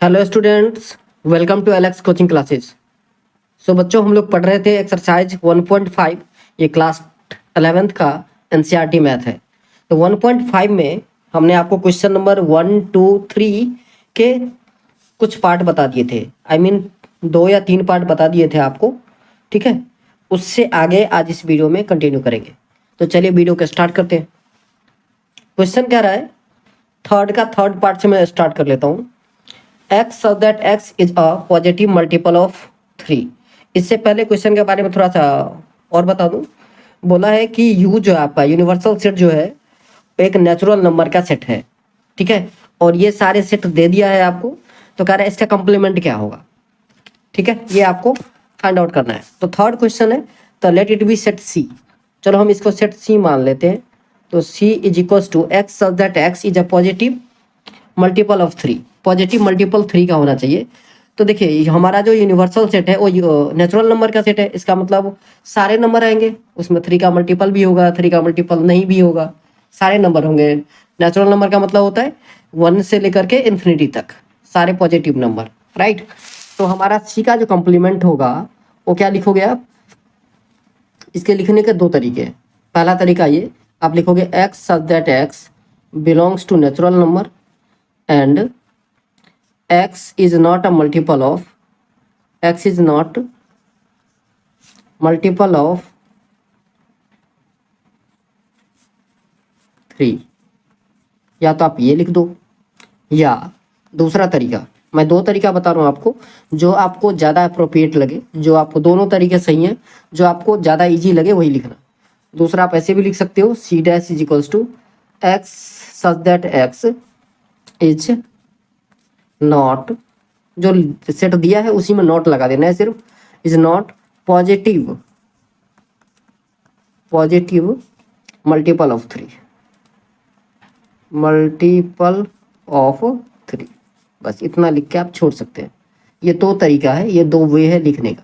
Hello students, welcome to Alex coaching classes. So बच्चों, हम लोग पढ़ रहे थे एक्सरसाइज 1.5। ये क्लास 11th का एनसीईआरटी मैथ है। तो 1.5 में हमने आपको क्वेश्चन नंबर 1, 2, 3 के कुछ पार्ट बता दिए थे। आई मीन 2 या 3 पार्ट बता दिए थे आपको। ठीक है, उससे आगे आज इस वीडियो में कंटिन्यू करेंगे। तो चलिए वीडियो को स्टार्ट करते हैं। क्वेश्चन क्या रहा है, थर्ड पार्ट से मैं स्टार्ट कर लेता हूँ। x so that x is a positive multiple of 3। इससे पहले क्वेश्चन के बारे में थोड़ा सा और बता दूं। बोला है कि u जो है आपका यूनिवर्सल सेट जो है एक नेचुरल नंबर का सेट है। ठीक है, और ये सारे सेट दे दिया है आपको। तो कह रहा है इसका कंप्लीमेंट क्या होगा। ठीक है, ये आपको फाइंड आउट करना है। तो थर्ड क्वेश्चन है, तो लेट इट बी सेट सी। चलो हम इसको सेट सी मान लेते हैं। तो c is equals to x such that x is a positive multiple of 3। Positive multiple 3 का होना चाहिए। तो देखिए हमारा जो यूनिवर्सल सेट है वो नेचुरल नंबर का सेट है। इसका मतलब सारे नंबर आएंगे, उसमें 3 का मल्टीपल भी होगा, 3 का मल्टीपल नहीं भी होगा, सारे नंबर होंगे। नेचुरल नंबर का मतलब होता है 1 से लेकर के इन्फिनिटी तक सारे पॉजिटिव नंबर, राइट। तो हमारा सी का जो कॉम्प्लीमेंट होगा वो क्या लिखोगे आप। इसके लिखने के दो तरीके हैं। पहला तरीका ये, आप लिखोगे x such that x belongs to natural number and x is not a multiple of x is not multiple of 3। या तो आप ये लिख दो, या दूसरा तरीका, मैं दो तरीका बता रहा हूँ आपको जो आपको ज़्यादा अप्रोप्रिएट लगे, जो आपको दोनों तरीके सही हैं, जो आपको ज़्यादा इजी लगे वही लिखना। दूसरा आप ऐसे भी लिख सकते हो, c dash is equals to x such that x is not, जो सेट दिया है उसी में नॉट लगा देना है सिर्फ, is not positive multiple of 3, multiple of 3। बस इतना लिख के आप छोड़ सकते हैं। ये दो तरीका है, ये दो वे है लिखने का,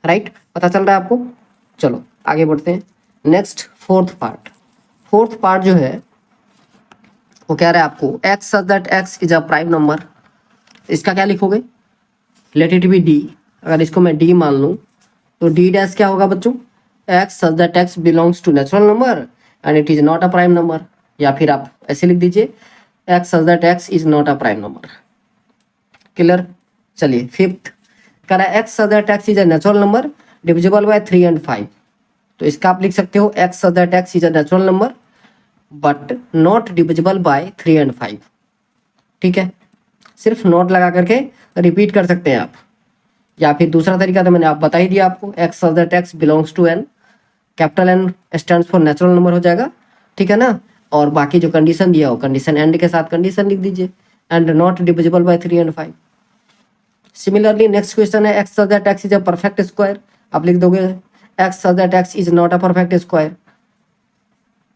राइट। पता चल रहा है आपको। चलो आगे बढ़ते हैं। नेक्स्ट फोर्थ पार्ट जो है वो कह रहा है आपको x such that x is a prime number. इसका क्या लिखोगे, लेट इट बी डी। अगर इसको मैं डी मान लूँ तो डी डैश क्या होगा बच्चों, x such that x belongs to natural number and it is not a prime number. या फिर आप ऐसे लिख दीजिए x such that x is not a prime number. Clear. चलिए फिफ्थ कह रहा है x such that x is a natural number divisible by 3 and 5। तो इसका आप लिख सकते हो x such that x is a natural number but not divisible by 3 and 5। ठीक है, सिर्फ नोट लगा करके रिपीट कर सकते हैं आप। या फिर दूसरा तरीका तो मैंने आप बता ही दिया आपको, x such that x belongs to N, capital N stands for natural number हो जाएगा। ठीक है ना। और बाकी जो कंडीशन दिया हो, कंडीशन एंड के साथ कंडीशन लिख दीजिए, and not divisible by 3 and 5। Similarly next question है x such that x is a perfect square. आप लिख दोगे x such that x is not a perfect square.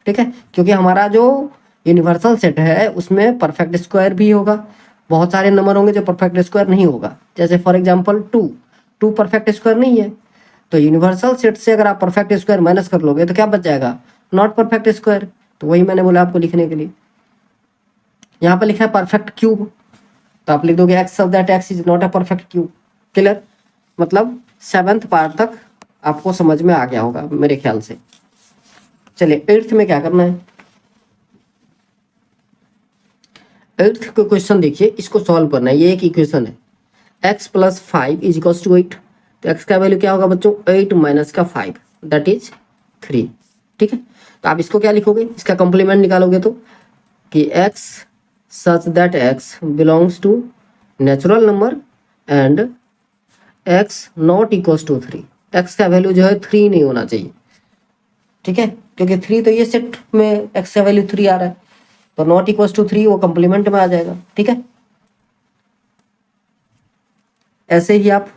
ठीक है, क्योंकि हमारा जो यूनिवर्सल सेट है उसमें परफेक्ट स्क्वायर भी होगा, बहुत सारे नंबर होंगे जो परफेक्ट स्क्वायर नहीं होगा। जैसे फॉर एग्जांपल 2 परफेक्ट स्क्वायर नहीं है। तो यूनिवर्सल सेट से अगर आप परफेक्ट स्क्वायर माइनस कर लोगे तो क्या बच जाएगा, नॉट परफेक्ट स्क्वायर। तो वही मैंने बोला आपको लिखने के लिए। यहाँ पर लिखा है परफेक्ट क्यूब, तो आप लिख दोगे x of that x is not a perfect cube. Clear. मतलब 7th पार्ट तक आपको समझ में आ गया होगा मेरे ख्याल से। चलिए 8th में क्या करना है। 8th का क्वेश्चन देखिए, इसको सॉल्व करना है। ये एक इक्वेशन है, x plus 5 is equals to 8। तो x का वैल्यू क्या होगा बच्चों, 8 माइनस का 5 दैट इज 3। ठीक है, तो आप इसको क्या लिखोगे, इसका कॉम्प्लीमेंट निकालोगे तो कि x such that x belongs to natural number and x not equals to 3। x का वैल्यू जो है 3 नहीं होना चाहिए। ठीक है, क्योंकि 3 तो ये सेट में x का वैल्यू 3 आ रहा है, तो नॉट इक्वल्स टू 3 वो कंप्लीमेंट में आ जाएगा। ठीक है, ऐसे ही आप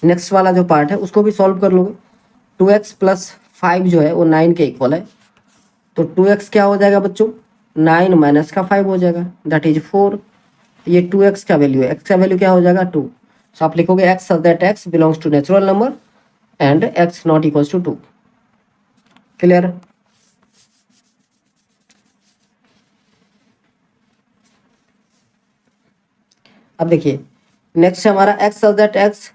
नेक्स्ट वाला जो पार्ट है उसको भी सॉल्व कर लोगे। 2x प्लस 5 जो है वो 9 के इक्वल है। तो 2x क्या हो जाएगा बच्चों, 9 माइनस का 5 हो जाएगा दैट इज 4। ये 2x का वैल्यू है, x का वैल्यू क्या हो जाएगा 2। सो आप लिखोगे x such that x belongs to natural number and x not equals to 2। Clear. अब देखिए नेक्स्ट है हमारा x such that x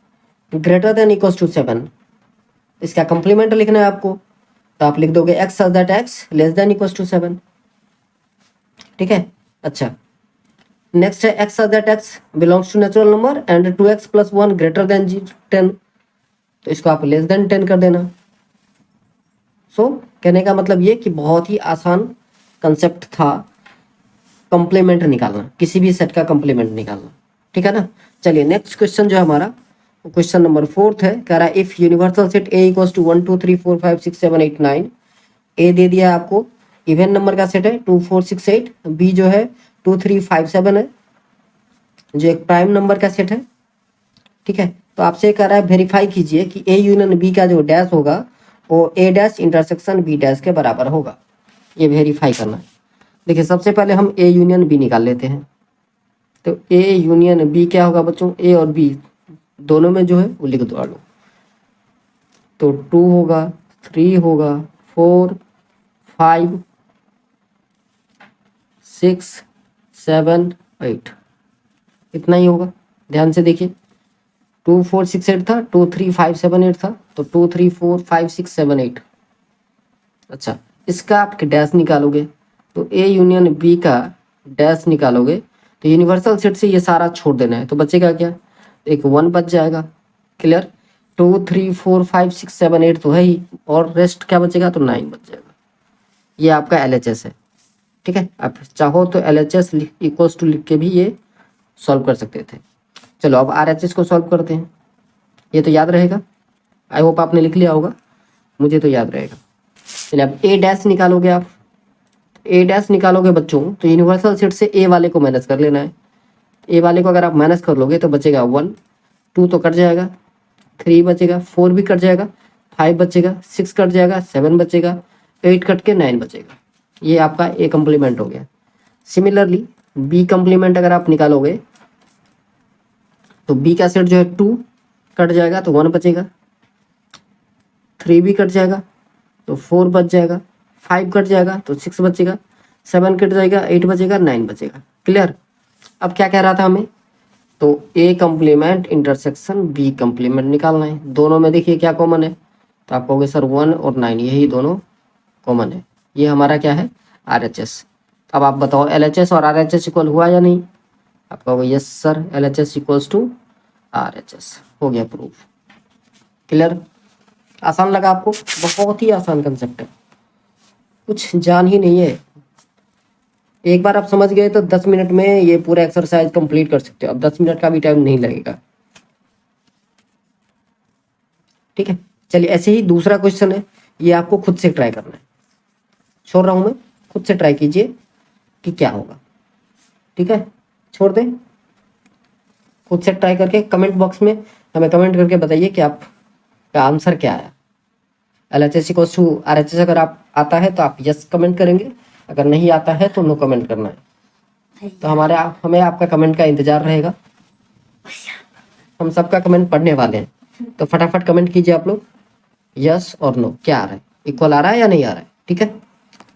greater than equal to 7। इसका कंप्लीमेंट लिखना है आपको, तो आप लिख दोगे x such that x less than equal to 7। ठीक है। अच्छा नेक्स्ट है x such that x belongs to natural number and 2x plus 1 greater than 10, तो इसको आप लेस देन 10 कर देना। सो कहने का मतलब ये कि बहुत ही आसान कंसेप्ट था कंप्लीमेंट निकालना, किसी भी सेट का कंप्लीमेंट निकालना। ठीक है ना। चलिए नेक्स्ट क्वेश्चन जो है हमारा क्वेश्चन नंबर 4 है, कह रहा है if universal set A equals to 1 2 3 4 5 6 7 8 9। A दे दिया है आपको, इवन नंबर का सेट है 2 4 6 8। बी जो है 2 3 5 7 है, जो एक प्राइम नंबर का सेट है। ठीक है। तो आपसे कह रहा है वेरीफाई कीजिए कि ए यूनियन बी का जो डैश होगा वो ए डैश इंटरसेक्शन बी डैश के बराबर होगा। ये वेरीफाई करना है। देखिए सबसे पहले हम ए यूनियन बी निकाल लेते हैं। तो ए यूनियन बी क्या होगा बच्चों, ए और बी दोनों में जो है वो लिख दो। तो 2 होगा, 3 होगा, 4 5 6 7 8, इतना ही होगा। ध्यान से देखिए 2 4 6 8 था, 2 3 5 7 8 था, तो 2 3 4 5 6 7 8। अच्छा इसका आप डैश निकालोगे, तो ए यूनियन बी का डैश निकालोगे, तो यूनिवर्सल सेट से ये सारा छोड़ देना है, तो बचेगा क्या, एक 1 बच जाएगा। क्लियर। 2 3 4 5 6 7 8 तो है ही, और रेस्ट क्या बचेगा, तो 9 बच जाएगा। ये आपका LHS है। ठीक है। आप चाहो तो LHS इक्वल्स टू लिख के भी ये सॉल्व कर सकते थे। चलो अब RHS को सॉल्व करते हैं। ये तो याद रहेगा, आई होप आपने लिख लिया होगा, मुझे तो याद रहेगा। चलिए अब ए डैश निकालोगे आप। ए डैश निकालोगे बच्चों, तो यूनिवर्सल सेट से ए वाले को माइनस कर लेना है। ए वाले को अगर आप माइनस कर लोगे तो बचेगा 1, 2 तो कट जाएगा, 3 बचेगा, 4 भी कट जाएगा, 5 बचेगा, 6 कट जाएगा, 7 बचेगा, 8 कट के 9 बचेगा। ये आपका ए कंप्लीमेंट हो गया। सिमिलरली बी कंप्लीमेंट अगर आप निकालोगे तो बी का सेट जो है 2 कट जाएगा तो 1 बचेगा, 3 भी कट जाएगा तो 4 बच जाएगा, 5 कट जाएगा तो 6 बचेगा, 7 कट जाएगा, 8 बचेगा, 9 बचेगा। क्लियर। अब क्या कह रहा था हमें, तो ए कंप्लीमेंट इंटरसेक्शन बी कंप्लीमेंट निकालना है। दोनों में देखिए क्या कॉमन है, तो आप कहोगे सर 1 और 9 यही दोनों कॉमन है। ये हमारा क्या है, RHS। अब आप बताओ LHS और RHS इक्वल हुआ या नहीं। आप कहोगे yes sir LHS equals to RHS, हो गया प्रूफ। क्लियर। आसान लगा आपको, बहुत ही आसान कंसेप्ट है, कुछ जान ही नहीं है। एक बार आप समझ गए तो 10 मिनट में ये पूरा एक्सरसाइज कंप्लीट कर सकते हो। अब 10 मिनट का भी टाइम नहीं लगेगा। ठीक है। चलिए ऐसे ही दूसरा क्वेश्चन है, ये आपको खुद से ट्राई करना है, छोड़ रहा हूं मैं, खुद से ट्राई कीजिए कि क्या होगा। ठीक है, छोड़ दें, खुद से ट्राई करके कमेंट बॉक्स में हमें कमेंट करके बताइए कि आपका आंसर क्या आया। LHS इक्वल्स टू RHS अगर आप आता है तो आप यस कमेंट करेंगे, अगर नहीं आता है तो नो कमेंट करना है। तो हमें आपका कमेंट का इंतजार रहेगा। हम सबका कमेंट पढ़ने वाले हैं, तो फटाफट कमेंट कीजिए आप लोग, यस और नो क्या आ रहा है, इक्वल आ रहा है या नहीं आ रहा है। ठीक है।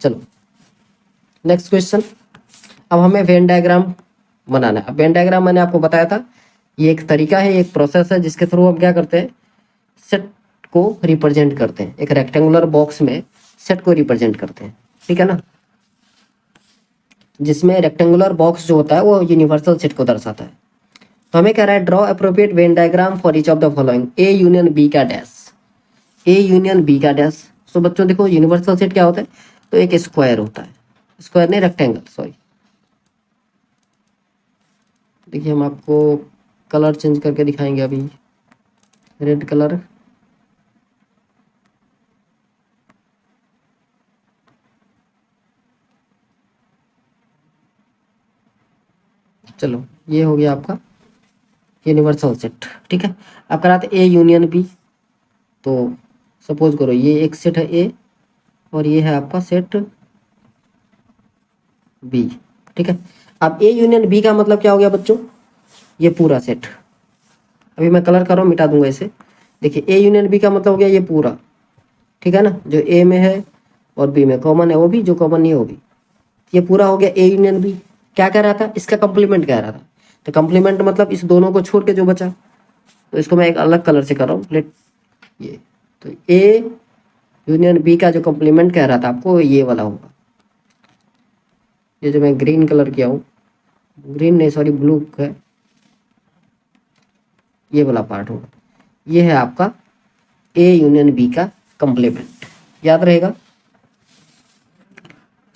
चलो नेक्स्ट क्वेश्चन। अब हमें वेन डायग्राम बनाना है। अब वेन डायग्राम मैंने आपको बताया था, ये एक तरीका है, एक प्रोसेस है जिसके थ्रू हम क्या करते हैं, सेट को रिप्रेजेंट करते हैं। एक रेक्टेंगुलर बॉक्स में सेट को रिप्रेजेंट करते हैं। ठीक है ना, जिसमें रेक्टेंगुलर बॉक्स जो होता है वो यूनिवर्सल सेट को दर्शाता है। तो हमें कह रहा है draw appropriate Venn diagram for each of the following A union B का डैश, ए यूनियन बी का डैश। सो बच्चों देखो यूनिवर्सल सेट क्या होता है, तो एक स्क्वायर होता है, स्क्वायर नहीं रेक्टेंगल, सॉरी। देखिए हम आपको कलर चेंज करके दिखाएंगे अभी, रेड कलर। चलो ये हो गया आपका यूनिवर्सल सेट। ठीक है। अब कराते ए यूनियन बी। तो सपोज करो ये एक सेट है ए और ये है आपका सेट बी। ठीक है। अब ए यूनियन बी का मतलब क्या हो गया बच्चों, ये पूरा सेट। अभी मैं कलर कर रहा हूँ, मिटा दूंगा इसे। देखिए ए यूनियन बी का मतलब हो गया ये पूरा। ठीक है ना, जो ए में है और बी में कॉमन है वो भी, जो कॉमन नहीं है वो भी। ये पूरा हो गया ए यूनियन बी। क्या कह रहा था, इसका कंप्लीमेंट कह रहा था। तो कंप्लीमेंट मतलब इस दोनों को छोड़ के जो बचा, तो इसको मैं एक अलग कलर से कर रहा हूँ। लेट ये, तो ए यूनियन बी का जो कंप्लीमेंट कह रहा था आपको ये वाला होगा। ये जो मैं ग्रीन कलर किया हूँ, ग्रीन नहीं सॉरी ब्लू है, ये वाला पार्ट होगा। ये है आपका ए यूनियन बी का कंप्लीमेंट, याद रहेगा।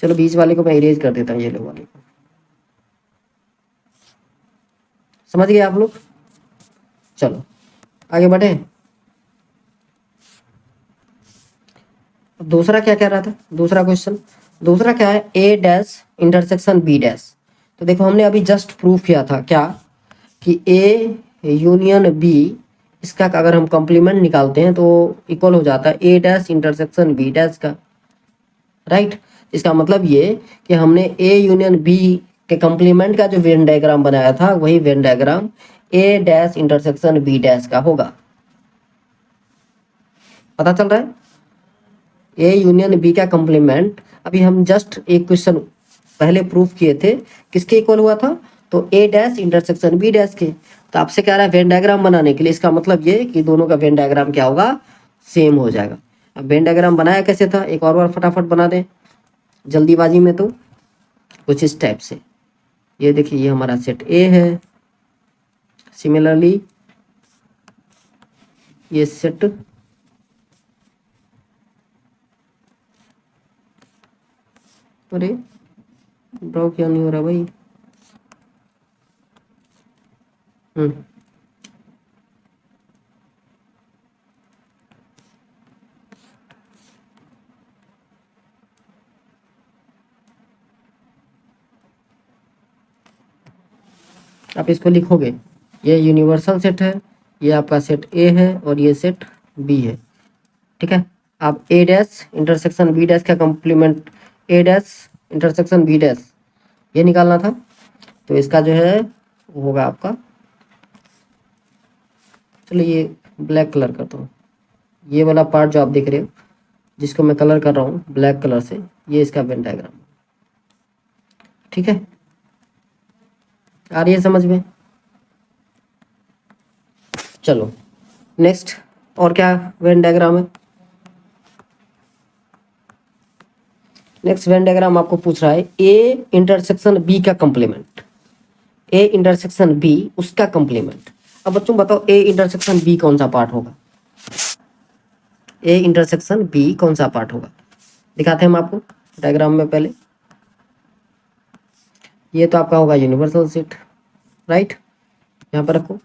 चलो बीच वाले को मैं इरेज कर देता हूँ, येलो वाले को। समझ गए आप लोग? चलो आगे बढ़े। दूसरा क्या कह रहा था, दूसरा क्वेश्चन, दूसरा क्या है, A dash intersection B dash. तो देखो हमने अभी जस्ट प्रूव किया था क्या, कि ए यूनियन बी, इसका अगर हम कंप्लीमेंट निकालते हैं तो इक्वल हो जाता है A dash intersection B dash का, राइट। इसका मतलब ये कि हमने ए यूनियन बी के कंप्लीमेंट का जो वेन डायग्राम बनाया था वही Venn diagram A dash intersection B dash का होगा। पता चल रहा है? ए यूनियन बी का कंप्लीमेंट अभी हम जस्ट एक क्वेश्चन पहले प्रूफ किए थे, किसके इक्वल हुआ था, तो ए डैश इंटरसेक्शन बी डैश के। तो आपसे कह रहा है वेन डायग्राम बनाने के लिए, इसका मतलब ये कि दोनों का वेन डायग्राम क्या होगा, सेम हो जाएगा। अब वेन डायग्राम बनाया कैसे था, एक और बार फटाफट बना दें जल्दीबाजी में, तो कुछ इस टाइप से। ये देखिए ये हमारा सेट ए है, सिमिलरली ये सेट अरे ड्रॉ क्यों नहीं हो रहा भाई, आप इसको लिखोगे, ये यूनिवर्सल सेट है, ये आपका सेट ए है और ये सेट बी है, ठीक है। आप ए डैश इंटरसेक्शन बी डैश का कंप्लीमेंट, ए डैश इंटरसेक्शन बी डैश ये निकालना था। तो इसका जो है वो होगा आपका, चलो ये ब्लैक कलर करता हूँ, ये वाला पार्ट जो आप देख रहे हो जिसको मैं कलर कर रहा हूँ ब्लैक कलर से, ये इसका वेन डायग्राम, ठीक है। आ रही है समझ में? चलो नेक्स्ट, और क्या वेन डायग्राम है। नेक्स्ट वेन डायग्राम आपको पूछ रहा है ए इंटरसेक्शन बी का कंप्लीमेंट, ए इंटरसेक्शन बी उसका कंप्लीमेंट। अब बच्चों बताओ ए इंटरसेक्शन बी कौन सा पार्ट होगा, ए इंटरसेक्शन बी कौन सा पार्ट होगा, दिखाते हैं हम आपको डायग्राम में। पहले ये तो आपका होगा यूनिवर्सल सेट, राइट, यहाँ पर रखो।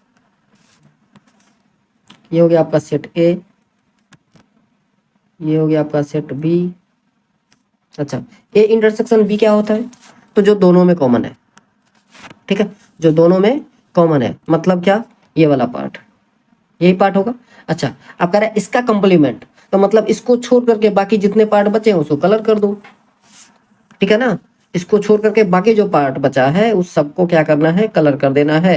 ये हो गया आपका सेट ए, ये हो गया आपका सेट बी। अच्छा, ए इंटरसेक्शन बी क्या होता है, तो जो दोनों में कॉमन है, ठीक है, जो दोनों में कॉमन है, मतलब क्या, ये वाला पार्ट, यही पार्ट होगा। अच्छा, आप कह रहे हैं इसका कंप्लीमेंट, तो मतलब इसको छोड़ करके बाकी जितने पार्ट बचे हैं उसको कलर कर दो, ठीक है ना। इसको छोड़ करके बाकी जो पार्ट बचा है उस सबको क्या करना है, कलर कर देना है।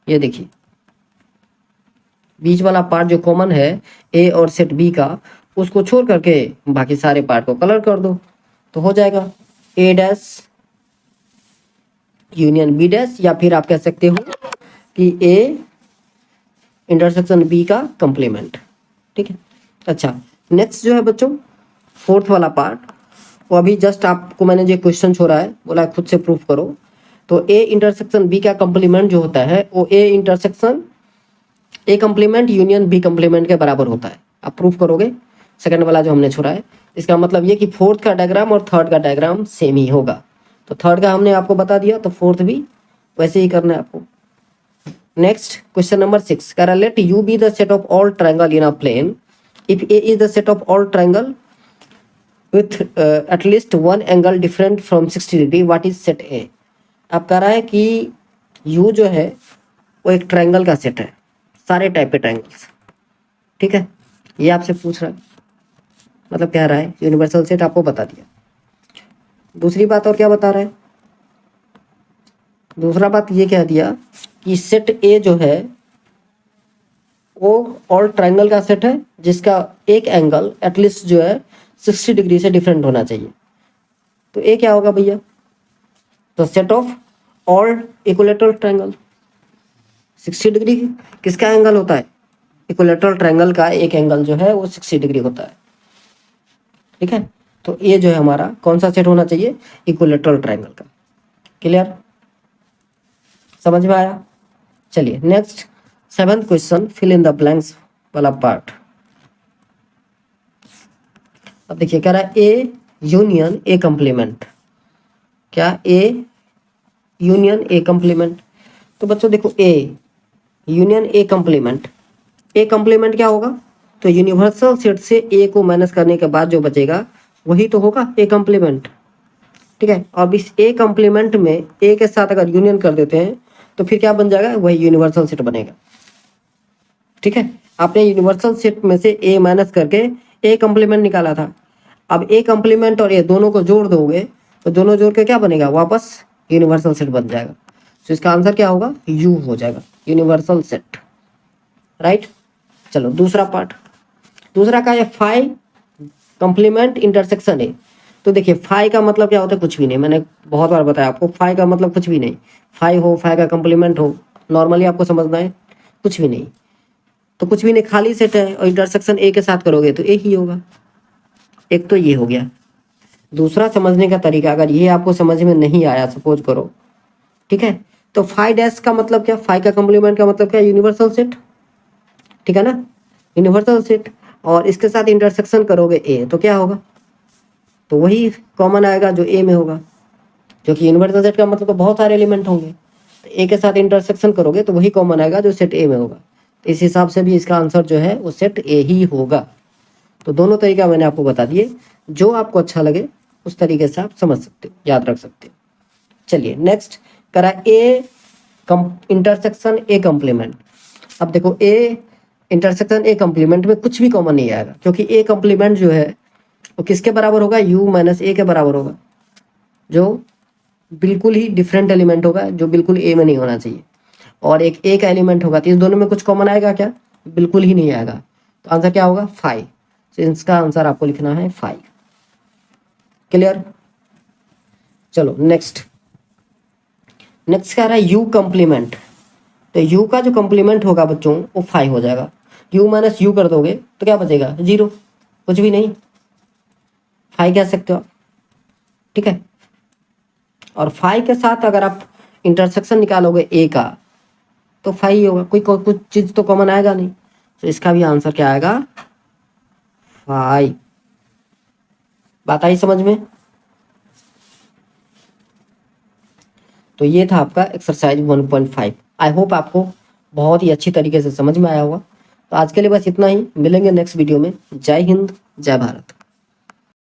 ये देखिए बीच वाला पार्ट जो कॉमन है ए और सेट बी का, उसको छोड़ करके बाकी सारे पार्ट को कलर कर दो, तो हो जाएगा ए डैश यूनियन बी डैश, या फिर आप कह सकते हो कि ए इंटरसेक्शन बी का कंप्लीमेंट, ठीक है। अच्छा, नेक्स्ट जो है बच्चों फोर्थ वाला पार्ट, वो अभी जस्ट आपको मैंने जो क्वेश्चन छोड़ा है बोला खुद से प्रूफ करो। तो ए इंटरसेक्शन बी का कंप्लीमेंट जो होता है वो A intersection A complement union B complement के बराबर होता है। आप प्रूफ करोगे सेकंड वाला जो हमने छोड़ा है। इसका मतलब ये कि फोर्थ का डायग्राम और थर्ड का डायग्राम सेम ही होगा। तो थर्ड का हमने आपको बता दिया, तो फोर्थ भी वैसे ही करना है आपको। नेक्स्ट क्वेश्चन नंबर 6 कह रहा है let U be the set of all triangle in a plane if A is the set of all triangle with at least one angle different from 60 degree, what is set A. आप कह रहा है कि you जो है वो एक triangle का सेट है, सारे टाइप के ट्रायंगल्स, ठीक है, ये आपसे पूछ रहा है, मतलब कह रहा है यूनिवर्सल सेट आपको बता दिया। दूसरी बात और क्या बता रहा है, दूसरा बात ये कह दिया कि सेट ए जो है वो ऑल ट्रायंगल का सेट है जिसका एक एंगल एटलीस्ट जो है 60 डिग्री से डिफरेंट होना चाहिए। तो ए क्या होगा भैया, तो सेट ऑफ और इक्विलेटरल ट्रायंगल 60 डिग्री किसका एंगल होता है? इक्विलेटरल ट्रायंगल का एक एंगल जो है वो 60 डिग्री होता है। ठीक है, तो ये जो है हमारा कौन सा सेट होना चाहिए? इक्विलेटरल ट्रायंगल का। क्लियर, समझ में आया? चलिए next 7th question, fill in the blanks वाला पार्ट। अब देखिए कह रहा है ए यूनियन ए कंप्लीमेंट। क्या? A union A complement. तो बच्चों देखो A union A complement, A complement क्या होगा? तो यूनिवर्सल सेट से ए को माइनस करने के बाद जो बचेगा वही तो होगा ए कंप्लीमेंट। ठीक है, और इस ए कंप्लीमेंट में ए के साथ अगर यूनियन कर देते हैं तो फिर क्या बन जाएगा? वही यूनिवर्सल सेट बनेगा। ठीक है, आपने यूनिवर्सल सेट में से ए माइनस करके ए कंप्लीमेंट निकाला था। अब ए कंप्लीमेंट और ए दोनों को जोड़ दोगे तो दोनों जोड़ के क्या बनेगा? वापस यूनिवर्सल सेट बन जाएगा। तो इसका आंसर क्या होगा? यू हो जाएगा, यूनिवर्सल सेट। राइट, चलो दूसरा पार्ट। दूसरा का है फाई कंप्लीमेंट इंटरसेक्शन ए। तो देखिए फाई का मतलब क्या होता है? कुछ भी नहीं, मैंने बहुत बार बताया आपको, फाई का मतलब कुछ भी नहीं। फाई हो, फाई का कंप्लीमेंट हो, नॉर्मली आपको समझना है, कुछ भी नहीं। तो कुछ भी नहीं, खाली सेट है और इंटरसेक्शन ए के साथ करोगे तो ए ही होगा। एक तो ये हो गया। दूसरा समझने का तरीका, अगर ये आपको समझ में नहीं आया सपोज करो, ठीक है, तो फाई डैश का मतलब क्या? फाई का कंप्लीमेंट का मतलब क्या? Universal set. ठीक है ना, यूनिवर्सल सेट, और इसके साथ इंटरसेक्शन करोगे ए तो क्या होगा? तो वही कॉमन आएगा जो ए में होगा, क्योंकि यूनिवर्सल सेट का मतलब तो बहुत सारे एलिमेंट होंगे। तो ए के साथ इंटरसेक्शन करोगे तो वही कॉमन आएगा जो सेट ए में होगा। तो इस हिसाब से भी इसका आंसर जो है वो सेट ए ही होगा। तो दोनों तरीका मैंने आपको बता दिए, जो आपको अच्छा लगे उस तरीके से आप समझ सकते हो, याद रख सकते हो। चलिए नेक्स्ट करा ए इंटरसेक्शन ए कंप्लीमेंट। अब देखो ए इंटरसेक्शन ए कंप्लीमेंट में कुछ भी कॉमन नहीं आएगा, क्योंकि ए कंप्लीमेंट जो है वो किसके बराबर होगा? यू माइनस ए के बराबर होगा, जो बिल्कुल ही डिफरेंट एलिमेंट होगा, जो बिल्कुल ए में नहीं होना चाहिए। और एक ए का एलिमेंट होगा, तो इस दोनों में कुछ कॉमन आएगा क्या? बिल्कुल ही नहीं आएगा। तो आंसर क्या होगा? 5। तो इसका आंसर आपको लिखना है 5। क्लियर, चलो नेक्स्ट कह रहा है यू कंप्लीमेंट। तो यू का जो कंप्लीमेंट होगा बच्चों वो 5 हो जाएगा। यू माइनस यू कर दोगे तो क्या बचेगा? 0, कुछ भी नहीं, 5 कह सकते हो आप। ठीक है, और 5 के साथ अगर आप इंटरसेक्शन निकालोगे ए का तो 5 ही होगा, कुछ चीज तो कॉमन आएगा नहीं। तो इसका भी आंसर क्या आएगा? 5। बात आई समझ में? तो ये था आपका एक्सरसाइज 1.5। आई होप आपको बहुत ही अच्छी तरीके से समझ में आया होगा। तो आज के लिए बस इतना ही, मिलेंगे नेक्स्ट वीडियो में। जय हिंद, जय भारत।